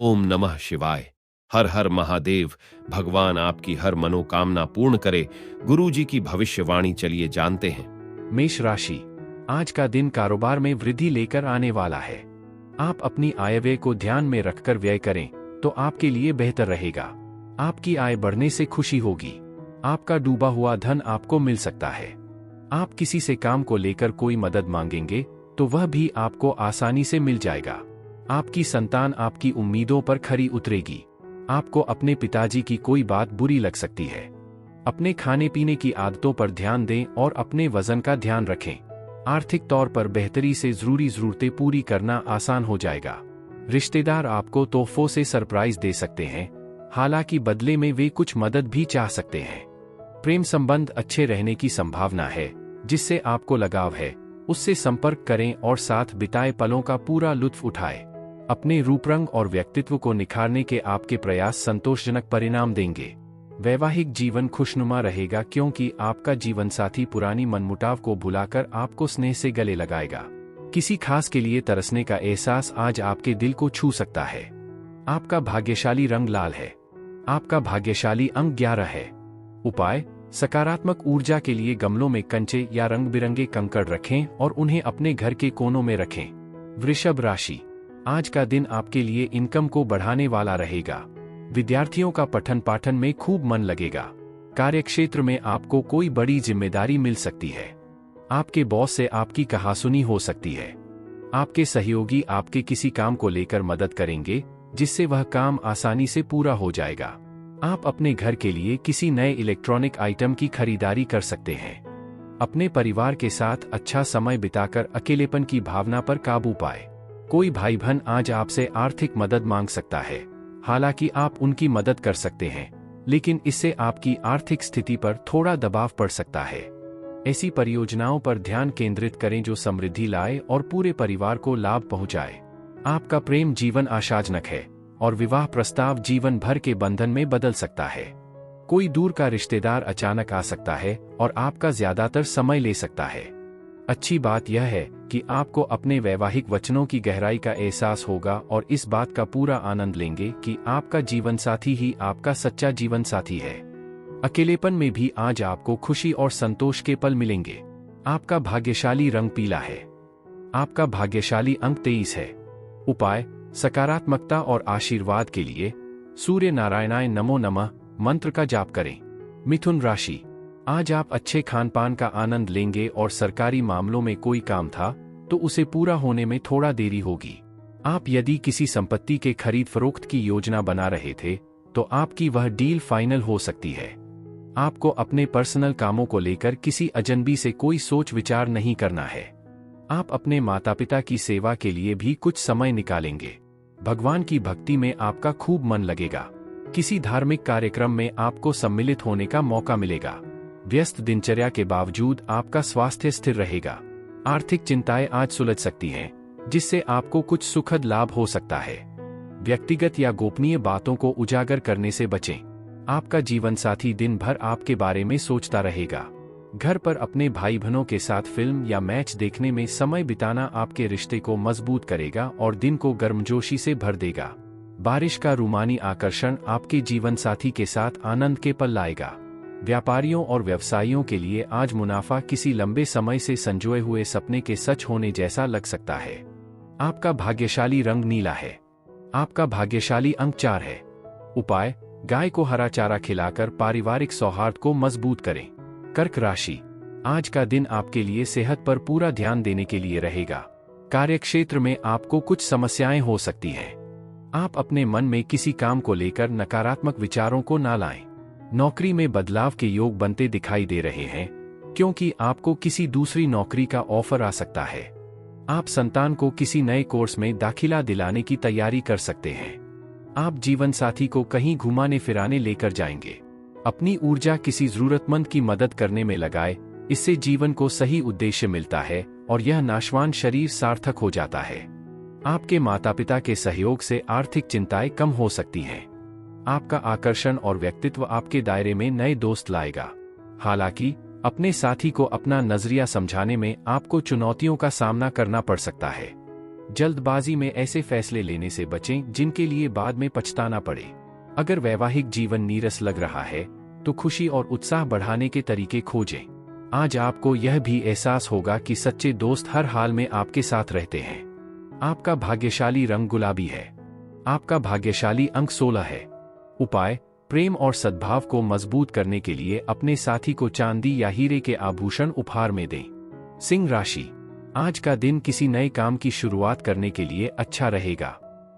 ओम नमः शिवाय। हर हर महादेव। भगवान आपकी हर मनोकामना पूर्ण करे। गुरु जी की भविष्यवाणी चलिए जानते हैं। मेष राशि, आज का दिन कारोबार में वृद्धि लेकर आने वाला है। आप अपनी आय व्यय को ध्यान में रखकर व्यय करें तो आपके लिए बेहतर रहेगा। आपकी आय बढ़ने से खुशी होगी। आपका डूबा हुआ धन आपको मिल सकता है। आप किसी से काम को लेकर कोई मदद मांगेंगे तो वह भी आपको आसानी से मिल जाएगा। आपकी संतान आपकी उम्मीदों पर खरी उतरेगी। आपको अपने पिताजी की कोई बात बुरी लग सकती है। अपने खाने पीने की आदतों पर ध्यान दें और अपने वजन का ध्यान रखें। आर्थिक तौर पर बेहतरी से जरूरी जरूरतें पूरी करना आसान हो जाएगा। रिश्तेदार आपको तोहफों से सरप्राइज दे सकते हैं, हालांकि बदले में वे कुछ मदद भी चाह सकते हैं। प्रेम संबंध अच्छे रहने की संभावना है। जिससे आपको लगाव है उससे संपर्क करें और साथ बिताए पलों का पूरा लुत्फ उठाएं। अपने रूप रंग और व्यक्तित्व को निखारने के आपके प्रयास संतोषजनक परिणाम देंगे। वैवाहिक जीवन खुशनुमा रहेगा क्योंकि आपका जीवन साथी पुरानी मनमुटाव को भुलाकर आपको स्नेह से गले लगाएगा। किसी खास के लिए तरसने का एहसास आज आपके दिल को छू सकता है। आपका भाग्यशाली रंग लाल है। आपका भाग्यशाली अंक 11 है। उपाय, सकारात्मक ऊर्जा के लिए गमलों में कंचे या रंग बिरंगे कंकड़ रखें और उन्हें अपने घर के कोनों में रखें। वृषभ राशि, आज का दिन आपके लिए इनकम को बढ़ाने वाला रहेगा। विद्यार्थियों का पठन पाठन में खूब मन लगेगा। कार्यक्षेत्र में आपको कोई बड़ी जिम्मेदारी मिल सकती है। आपके बॉस से आपकी कहासुनी हो सकती है। आपके सहयोगी आपके किसी काम को लेकर मदद करेंगे जिससे वह काम आसानी से पूरा हो जाएगा। आप अपने घर के लिए किसी नए इलेक्ट्रॉनिक आइटम की खरीदारी कर सकते हैं। अपने परिवार के साथ अच्छा समय बिताकर अकेलेपन की भावना पर काबू पाए। कोई भाई बहन आज आपसे आर्थिक मदद मांग सकता है, हालांकि आप उनकी मदद कर सकते हैं, लेकिन इससे आपकी आर्थिक स्थिति पर थोड़ा दबाव पड़ सकता है। ऐसी परियोजनाओं पर ध्यान केंद्रित करें जो समृद्धि लाए और पूरे परिवार को लाभ पहुंचाए। आपका प्रेम जीवन आशाजनक है और विवाह प्रस्ताव जीवन भर के बंधन में बदल सकता है। कोई दूर का रिश्तेदार अचानक आ सकता है और आपका ज्यादातर समय ले सकता है। अच्छी बात यह है कि आपको अपने वैवाहिक वचनों की गहराई का एहसास होगा और इस बात का पूरा आनंद लेंगे कि आपका जीवन साथी ही आपका सच्चा जीवन साथी है। अकेलेपन में भी आज आपको खुशी और संतोष के पल मिलेंगे। आपका भाग्यशाली रंग पीला है। आपका भाग्यशाली अंक 23 है। उपाय, सकारात्मकता और आशीर्वाद के लिए सूर्य नारायणाय नमो नमः मंत्र का जाप करें। मिथुन राशि, आज आप अच्छे खान पान का आनंद लेंगे और सरकारी मामलों में कोई काम था तो उसे पूरा होने में थोड़ा देरी होगी। आप यदि किसी संपत्ति के खरीद फरोख्त की योजना बना रहे थे तो आपकी वह डील फाइनल हो सकती है। आपको अपने पर्सनल कामों को लेकर किसी अजनबी से कोई सोच विचार नहीं करना है। आप अपने माता पिता की सेवा के लिए भी कुछ समय निकालेंगे। भगवान की भक्ति में आपका खूब मन लगेगा। किसी धार्मिक कार्यक्रम में आपको सम्मिलित होने का मौका मिलेगा। व्यस्त दिनचर्या के बावजूद आपका स्वास्थ्य स्थिर रहेगा। आर्थिक चिंताएं आज सुलझ सकती हैं, जिससे आपको कुछ सुखद लाभ हो सकता है। व्यक्तिगत या गोपनीय बातों को उजागर करने से बचें। आपका जीवन साथी दिन भर आपके बारे में सोचता रहेगा। घर पर अपने भाई बहनों के साथ फिल्म या मैच देखने में समय बिताना आपके रिश्ते को मजबूत करेगा और दिन को गर्मजोशी से भर देगा। बारिश का रूमानी आकर्षण आपके जीवन साथी के साथ आनंद के पल लाएगा। व्यापारियों और व्यवसायियों के लिए आज मुनाफा किसी लंबे समय से संजोए हुए सपने के सच होने जैसा लग सकता है। आपका भाग्यशाली रंग नीला है। आपका भाग्यशाली अंक 4 है। उपाय, गाय को हरा चारा खिलाकर पारिवारिक सौहार्द को मजबूत करें। कर्क राशि, आज का दिन आपके लिए सेहत पर पूरा ध्यान देने के लिए रहेगा। कार्यक्षेत्र में आपको कुछ समस्याएं हो सकती हैं। आप अपने मन में किसी काम को लेकर नकारात्मक विचारों को ना लाएं। नौकरी में बदलाव के योग बनते दिखाई दे रहे हैं क्योंकि आपको किसी दूसरी नौकरी का ऑफर आ सकता है। आप संतान को किसी नए कोर्स में दाखिला दिलाने की तैयारी कर सकते हैं। आप जीवन साथी को कहीं घुमाने फिराने लेकर जाएंगे। अपनी ऊर्जा किसी जरूरतमंद की मदद करने में लगाए, इससे जीवन को सही उद्देश्य मिलता है और यह नाशवान शरीर सार्थक हो जाता है। आपके माता पिता के सहयोग से आर्थिक चिंताएं कम हो सकती हैं। आपका आकर्षण और व्यक्तित्व आपके दायरे में नए दोस्त लाएगा। हालांकि अपने साथी को अपना नजरिया समझाने में आपको चुनौतियों का सामना करना पड़ सकता है। जल्दबाजी में ऐसे फैसले लेने से बचें जिनके लिए बाद में पछताना पड़े। अगर वैवाहिक जीवन नीरस लग रहा है तो खुशी और उत्साह बढ़ाने के तरीके खोजें। आज आपको यह भी एहसास होगा कि सच्चे दोस्त हर हाल में आपके साथ रहते हैं। आपका भाग्यशाली रंग गुलाबी है। आपका भाग्यशाली अंक 16 है। उपाय: प्रेम और सद्भाव को मजबूत करने के लिए अपने साथी को चांदी या हीरे के आभूषण उपहार में दें। सिंह राशि, आज का दिन किसी नए काम की शुरुआत करने के लिए अच्छा रहेगा।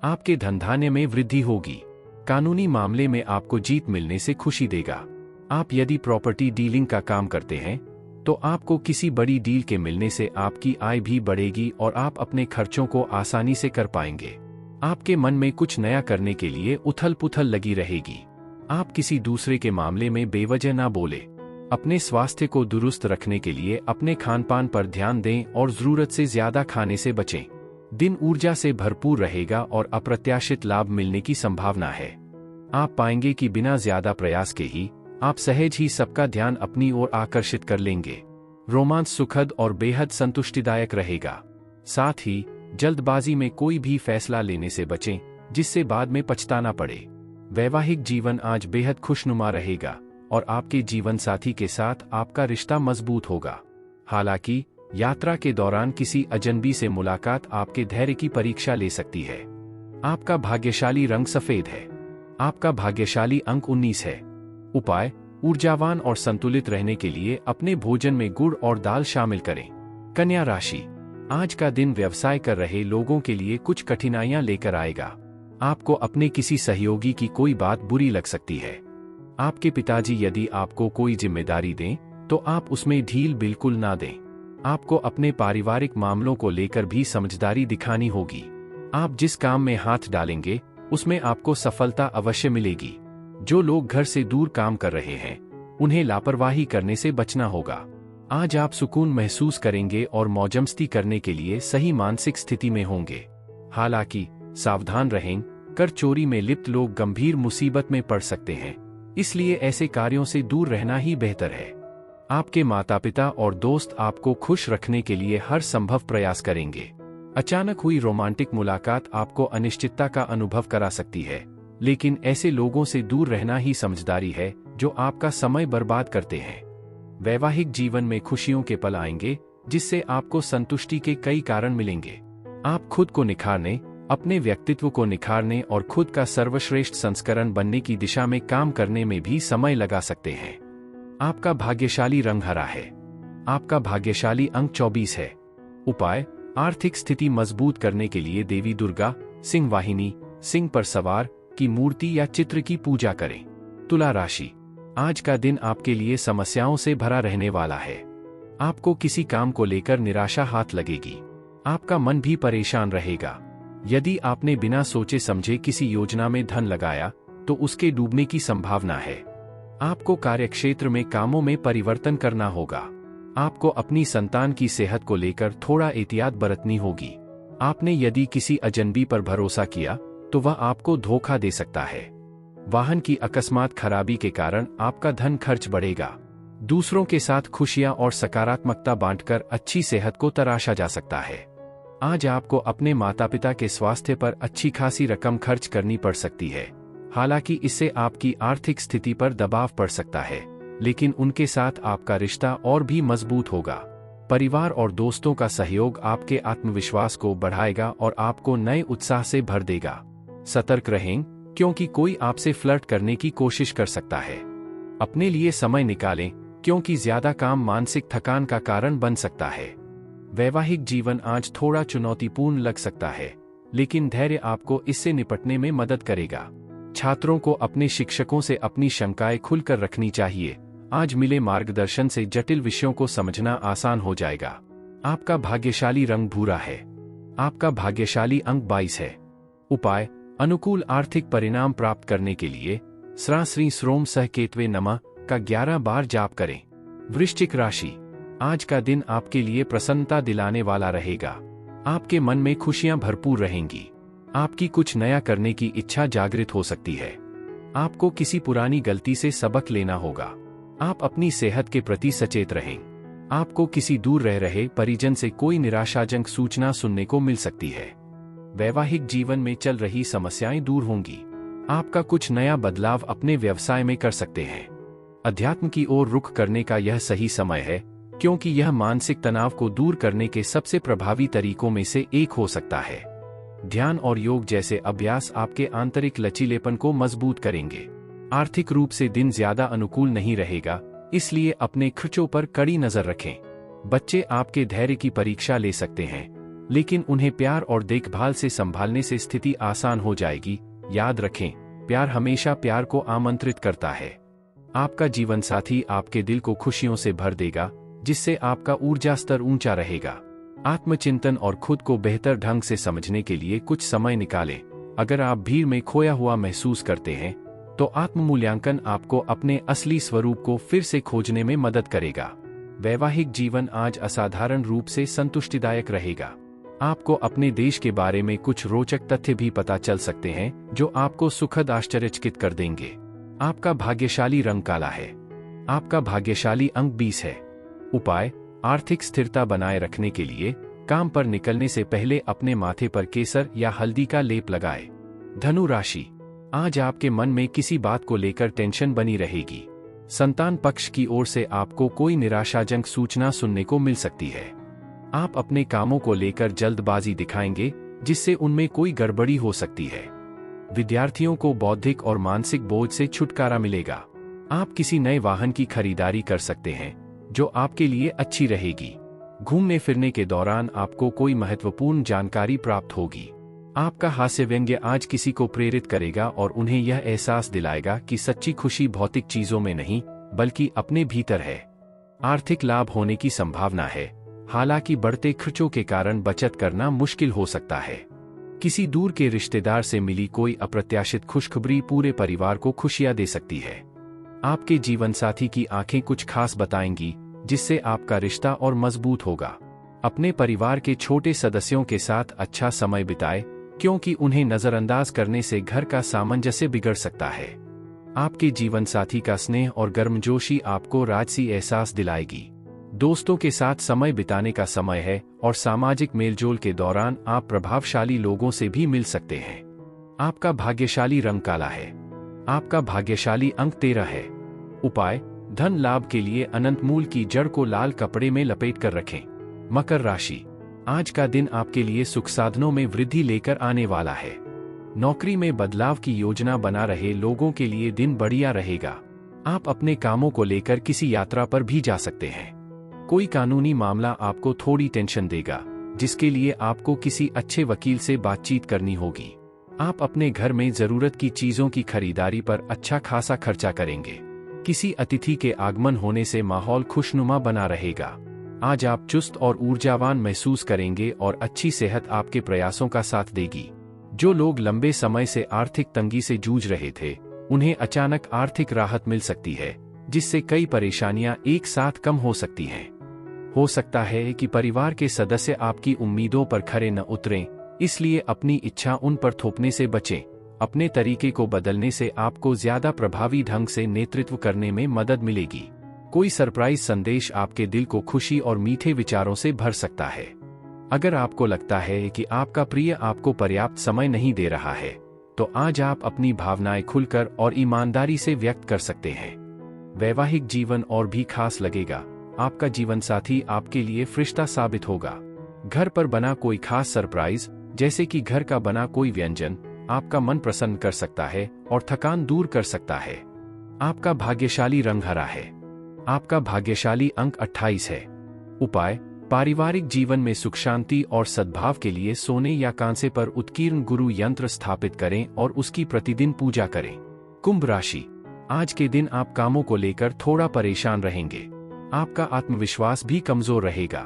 आपके धनधान्य में वृद्धि होगी। कानूनी मामले में आपको जीत मिलने से खुशी देगा। आप यदि प्रॉपर्टी डीलिंग का काम करते हैं तो आपको किसी बड़ी डील के मिलने से आपकी आय भी बढ़ेगी और आप अपने खर्चों को आसानी से कर पाएंगे। आपके मन में कुछ नया करने के लिए उथल पुथल लगी रहेगी। आप किसी दूसरे के मामले में बेवजह ना बोले। अपने स्वास्थ्य को दुरुस्त रखने के लिए अपने खानपान पर ध्यान दें और जरूरत से ज्यादा खाने से बचें। दिन ऊर्जा से भरपूर रहेगा और अप्रत्याशित लाभ मिलने की संभावना है। आप पाएंगे कि बिना ज्यादा प्रयास के ही आप सहज ही सबका ध्यान अपनी ओर आकर्षित कर लेंगे। रोमांस सुखद और बेहद संतुष्टिदायक रहेगा। साथ ही जल्दबाजी में कोई भी फैसला लेने से बचें जिससे बाद में पछताना पड़े। वैवाहिक जीवन आज बेहद खुशनुमा रहेगा और आपके जीवन साथी के साथ आपका रिश्ता मजबूत होगा। हालांकि यात्रा के दौरान किसी अजनबी से मुलाकात आपके धैर्य की परीक्षा ले सकती है। आपका भाग्यशाली रंग सफेद है। आपका भाग्यशाली अंक 19 है। उपाय: ऊर्जावान और संतुलित रहने के लिए अपने भोजन में गुड़ और दाल शामिल करें। कन्या राशि, आज का दिन व्यवसाय कर रहे लोगों के लिए कुछ कठिनाइयां लेकर आएगा। आपको अपने किसी सहयोगी की कोई बात बुरी लग सकती है। आपके पिताजी यदि आपको कोई जिम्मेदारी दें तो आप उसमें ढील बिल्कुल ना दें। आपको अपने पारिवारिक मामलों को लेकर भी समझदारी दिखानी होगी। आप जिस काम में हाथ डालेंगे उसमें आपको सफलता अवश्य मिलेगी। जो लोग घर से दूर काम कर रहे हैं उन्हें लापरवाही करने से बचना होगा। आज आप सुकून महसूस करेंगे और मौजमस्ती करने के लिए सही मानसिक स्थिति में होंगे। हालांकि सावधान रहें, कर चोरी में लिप्त लोग गंभीर मुसीबत में पड़ सकते हैं, इसलिए ऐसे कार्यों से दूर रहना ही बेहतर है। आपके माता पिता और दोस्त आपको खुश रखने के लिए हर संभव प्रयास करेंगे। अचानक हुई रोमांटिक मुलाकात आपको अनिश्चितता का अनुभव करा सकती है, लेकिन ऐसे लोगों से दूर रहना ही समझदारी है जो आपका समय बर्बाद करते हैं। वैवाहिक जीवन में खुशियों के पल आएंगे जिससे आपको संतुष्टि के कई कारण मिलेंगे। आप खुद को निखारने, अपने व्यक्तित्व को निखारने और खुद का सर्वश्रेष्ठ संस्करण बनने की दिशा में काम करने में भी समय लगा सकते हैं। आपका भाग्यशाली रंग हरा है। आपका भाग्यशाली अंक 24 है। उपाय: आर्थिक स्थिति मजबूत करने के लिए देवी दुर्गा, सिंह वाहिनी, सिंह पर सवार की मूर्ति या चित्र की पूजा करें। तुला राशि, आज का दिन आपके लिए समस्याओं से भरा रहने वाला है। आपको किसी काम को लेकर निराशा हाथ लगेगी। आपका मन भी परेशान रहेगा। यदि आपने बिना सोचे समझे किसी योजना में धन लगाया तो उसके डूबने की संभावना है। आपको कार्यक्षेत्र में कामों में परिवर्तन करना होगा। आपको अपनी संतान की सेहत को लेकर थोड़ा एहतियात बरतनी होगी। आपने यदि किसी अजनबी पर भरोसा किया तो वह आपको धोखा दे सकता है। वाहन की अकस्मात खराबी के कारण आपका धन खर्च बढ़ेगा। दूसरों के साथ खुशियां और सकारात्मकता बांटकर अच्छी सेहत को तराशा जा सकता है। आज आपको अपने माता पिता के स्वास्थ्य पर अच्छी खासी रकम खर्च करनी पड़ सकती है। हालांकि इससे आपकी आर्थिक स्थिति पर दबाव पड़ सकता है, लेकिन उनके साथ आपका रिश्ता और भी मजबूत होगा। परिवार और दोस्तों का सहयोग आपके आत्मविश्वास को बढ़ाएगा और आपको नए उत्साह से भर देगा। सतर्क रहें, क्योंकि कोई आपसे फ्लर्ट करने की कोशिश कर सकता है। अपने लिए समय निकालें, क्योंकि ज्यादा काम मानसिक थकान का कारण बन सकता है। वैवाहिक जीवन आज थोड़ा चुनौतीपूर्ण लग सकता है, लेकिन धैर्य आपको इससे निपटने में मदद करेगा। छात्रों को अपने शिक्षकों से अपनी शंकाएं खुलकर रखनी चाहिए। आज मिले मार्गदर्शन से जटिल विषयों को समझना आसान हो जाएगा। आपका भाग्यशाली रंग भूरा है। आपका भाग्यशाली अंक 22 है। उपाय: अनुकूल आर्थिक परिणाम प्राप्त करने के लिए स्रा श्री श्रोम सह केतवे नमः का 11 बार जाप करें। वृश्चिक राशि, आज का दिन आपके लिए प्रसन्नता दिलाने वाला रहेगा। आपके मन में खुशियां भरपूर रहेंगी। आपकी कुछ नया करने की इच्छा जागृत हो सकती है। आपको किसी पुरानी गलती से सबक लेना होगा। आप अपनी सेहत के प्रति सचेत रहें। आपको किसी दूर रह रहे परिजन से कोई निराशाजनक सूचना सुनने को मिल सकती है। वैवाहिक जीवन में चल रही समस्याएं दूर होंगी। आपका कुछ नया बदलाव अपने व्यवसाय में कर सकते हैं। अध्यात्म की ओर रुख करने का यह सही समय है, क्योंकि यह मानसिक तनाव को दूर करने के सबसे प्रभावी तरीकों में से एक हो सकता है। ध्यान और योग जैसे अभ्यास आपके आंतरिक लचीलेपन को मजबूत करेंगे। आर्थिक रूप से दिन ज्यादा अनुकूल नहीं रहेगा, इसलिए अपने खर्चों पर कड़ी नजर रखें। बच्चे आपके धैर्य की परीक्षा ले सकते हैं, लेकिन उन्हें प्यार और देखभाल से संभालने से स्थिति आसान हो जाएगी। याद रखें, प्यार हमेशा प्यार को आमंत्रित करता है। आपका जीवन साथी आपके दिल को खुशियों से भर देगा, जिससे आपका ऊर्जा स्तर ऊंचा रहेगा। आत्मचिंतन और खुद को बेहतर ढंग से समझने के लिए कुछ समय निकालें। अगर आप भीड़ में खोया हुआ महसूस करते हैं, तो आत्म-मूल्यांकन आपको अपने असली स्वरूप को फिर से खोजने में मदद करेगा। वैवाहिक जीवन आज असाधारण रूप से संतुष्टिदायक रहेगा। आपको अपने देश के बारे में कुछ रोचक तथ्य भी पता चल सकते हैं, जो आपको सुखद आश्चर्यचकित कर देंगे। आपका भाग्यशाली रंग काला है। आपका भाग्यशाली अंक 20 है। उपाय: आर्थिक स्थिरता बनाए रखने के लिए काम पर निकलने से पहले अपने माथे पर केसर या हल्दी का लेप लगाएं। धनु राशि, आज आपके मन में किसी बात को लेकर टेंशन बनी रहेगी। संतान पक्ष की ओर से आपको कोई निराशाजनक सूचना सुनने को मिल सकती है। आप अपने कामों को लेकर जल्दबाजी दिखाएंगे, जिससे उनमें कोई गड़बड़ी हो सकती है। विद्यार्थियों को बौद्धिक और मानसिक बोझ से छुटकारा मिलेगा। आप किसी नए वाहन की खरीदारी कर सकते हैं, जो आपके लिए अच्छी रहेगी। घूमने फिरने के दौरान आपको कोई महत्वपूर्ण जानकारी प्राप्त होगी। आपका हास्य व्यंग्य आज किसी को प्रेरित करेगा और उन्हें यह एहसास दिलाएगा कि सच्ची खुशी भौतिक चीजों में नहीं, बल्कि अपने भीतर है। आर्थिक लाभ होने की संभावना है, हालांकि बढ़ते खर्चों के कारण बचत करना मुश्किल हो सकता है। किसी दूर के रिश्तेदार से मिली कोई अप्रत्याशित खुशखबरी पूरे परिवार को खुशियां दे सकती है। आपके जीवनसाथी की आंखें कुछ खास बताएंगी, जिससे आपका रिश्ता और मजबूत होगा। अपने परिवार के छोटे सदस्यों के साथ अच्छा समय बिताएं, क्योंकि उन्हें नजरअंदाज करने से घर का सामंजस्य बिगड़ सकता है। आपके जीवनसाथी का स्नेह और गर्मजोशी आपको राजसी एहसास दिलाएगी। दोस्तों के साथ समय बिताने का समय है और सामाजिक मेलजोल के दौरान आप प्रभावशाली लोगों से भी मिल सकते हैं। आपका भाग्यशाली रंग काला है। आपका भाग्यशाली अंक 13 है। उपाय: धन लाभ के लिए अनंत मूल की जड़ को लाल कपड़े में लपेट कर रखें। मकर राशि, आज का दिन आपके लिए सुख साधनों में वृद्धि लेकर आने वाला है। नौकरी में बदलाव की योजना बना रहे लोगों के लिए दिन बढ़िया रहेगा। आप अपने कामों को लेकर किसी यात्रा पर भी जा सकते हैं। कोई कानूनी मामला आपको थोड़ी टेंशन देगा, जिसके लिए आपको किसी अच्छे वकील से बातचीत करनी होगी। आप अपने घर में जरूरत की चीजों की खरीदारी पर अच्छा खासा खर्चा करेंगे। किसी अतिथि के आगमन होने से माहौल खुशनुमा बना रहेगा। आज आप चुस्त और ऊर्जावान महसूस करेंगे और अच्छी सेहत आपके प्रयासों का साथ देगी। जो लोग लंबे समय से आर्थिक तंगी से जूझ रहे थे, उन्हें अचानक आर्थिक राहत मिल सकती है, जिससे कई परेशानियां एक साथ कम हो सकती हैं। हो सकता है कि परिवार के सदस्य आपकी उम्मीदों पर खरे न उतरें, इसलिए अपनी इच्छा उन पर थोपने से बचें। अपने तरीके को बदलने से आपको ज्यादा प्रभावी ढंग से नेतृत्व करने में मदद मिलेगी। कोई सरप्राइज संदेश आपके दिल को खुशी और मीठे विचारों से भर सकता है। अगर आपको लगता है कि आपका प्रिय आपको पर्याप्त समय नहीं दे रहा है, तो आज आप अपनी भावनाएं खुलकर और ईमानदारी से व्यक्त कर सकते हैं। वैवाहिक जीवन और भी खास लगेगा। आपका जीवनसाथी आपके लिए फरिश्ता साबित होगा। घर पर बना कोई खास सरप्राइज, जैसे कि घर का बना कोई व्यंजन, आपका मन प्रसन्न कर सकता है और थकान दूर कर सकता है। आपका भाग्यशाली रंग हरा है। आपका भाग्यशाली अंक 28 है। उपाय: पारिवारिक जीवन में सुख शांति और सद्भाव के लिए सोने या कांसे पर उत्कीर्ण गुरु यंत्र स्थापित करें और उसकी प्रतिदिन पूजा करें। कुंभ राशि, आज के दिन आप कामों को लेकर थोड़ा परेशान रहेंगे। आपका आत्मविश्वास भी कमजोर रहेगा।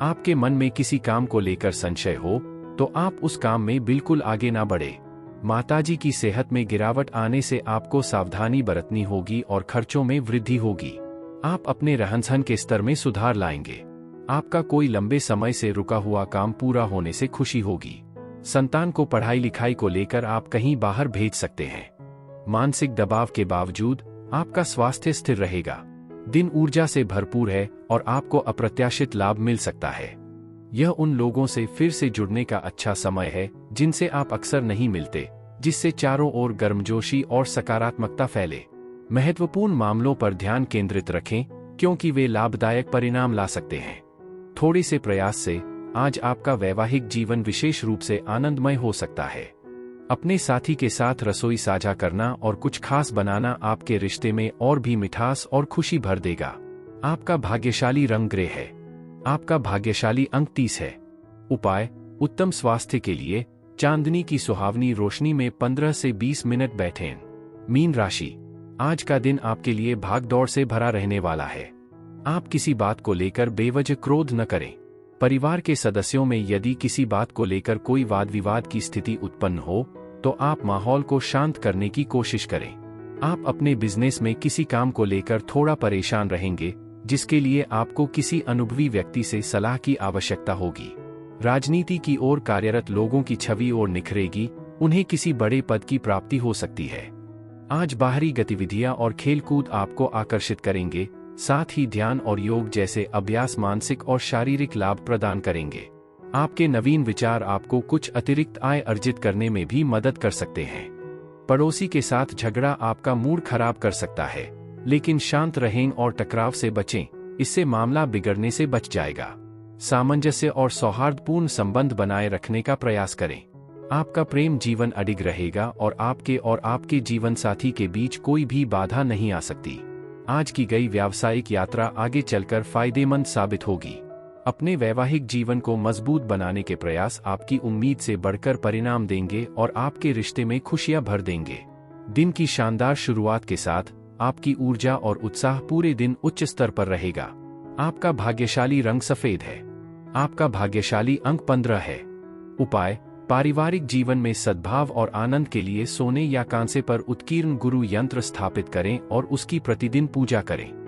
आपके मन में किसी काम को लेकर संशय हो, तो आप उस काम में बिल्कुल आगे ना बढ़े। माताजी की सेहत में गिरावट आने से आपको सावधानी बरतनी होगी और खर्चों में वृद्धि होगी। आप अपने रहन-सहन के स्तर में सुधार लाएंगे। आपका कोई लंबे समय से रुका हुआ काम पूरा होने से खुशी होगी। संतान को पढ़ाई लिखाई को लेकर आप कहीं बाहर भेज सकते हैं। मानसिक दबाव के बावजूद आपका स्वास्थ्य स्थिर रहेगा। दिन ऊर्जा से भरपूर है और आपको अप्रत्याशित लाभ मिल सकता है। यह उन लोगों से फिर से जुड़ने का अच्छा समय है जिनसे आप अक्सर नहीं मिलते, जिससे चारों ओर गर्मजोशी और सकारात्मकता फैले। महत्वपूर्ण मामलों पर ध्यान केंद्रित रखें क्योंकि वे लाभदायक परिणाम ला सकते हैं। थोड़े से प्रयास से आज आपका वैवाहिक जीवन विशेष रूप से आनंदमय हो सकता है। अपने साथी के साथ रसोई साझा करना और कुछ खास बनाना आपके रिश्ते में और भी मिठास और खुशी भर देगा। आपका भाग्यशाली रंग ग्रे है। आपका भाग्यशाली अंक 30 है। उपाय: उत्तम स्वास्थ्य के लिए चांदनी की सुहावनी रोशनी में 15 से 20 मिनट बैठें। मीन राशि, आज का दिन आपके लिए भागदौड़ से भरा रहने वाला है। आप किसी बात को लेकर बेवजह क्रोध न करें। परिवार के सदस्यों में यदि किसी बात को लेकर कोई वाद विवाद की स्थिति उत्पन्न हो तो आप माहौल को शांत करने की कोशिश करें। आप अपने बिजनेस में किसी काम को लेकर थोड़ा परेशान रहेंगे, जिसके लिए आपको किसी अनुभवी व्यक्ति से सलाह की आवश्यकता होगी। राजनीति की ओर कार्यरत लोगों की छवि और निखरेगी, उन्हें किसी बड़े पद की प्राप्ति हो सकती है। आज बाहरी गतिविधियां और खेलकूद आपको आकर्षित करेंगे, साथ ही ध्यान और योग जैसे अभ्यास मानसिक और शारीरिक लाभ प्रदान करेंगे। आपके नवीन विचार आपको कुछ अतिरिक्त आय अर्जित करने में भी मदद कर सकते हैं। पड़ोसी के साथ झगड़ा आपका मूड खराब कर सकता है, लेकिन शांत रहें और टकराव से बचें, इससे मामला बिगड़ने से बच जाएगा। सामंजस्य और सौहार्दपूर्ण संबंध बनाए रखने का प्रयास करें। आपका प्रेम जीवन अडिग रहेगा और आपके जीवन साथी के बीच कोई भी बाधा नहीं आ सकती। आज की गई व्यावसायिक यात्रा आगे चलकर फायदेमंद साबित होगी। अपने वैवाहिक जीवन को मजबूत बनाने के प्रयास आपकी उम्मीद से बढ़कर परिणाम देंगे और आपके रिश्ते में खुशियां भर देंगे। दिन की शानदार शुरुआत के साथ आपकी ऊर्जा और उत्साह पूरे दिन उच्च स्तर पर रहेगा। आपका भाग्यशाली रंग सफेद है। आपका भाग्यशाली अंक 15 है। उपाय: पारिवारिक जीवन में सद्भाव और आनंद के लिए सोने या कांसे पर उत्कीर्ण गुरु यंत्र स्थापित करें और उसकी प्रतिदिन पूजा करें।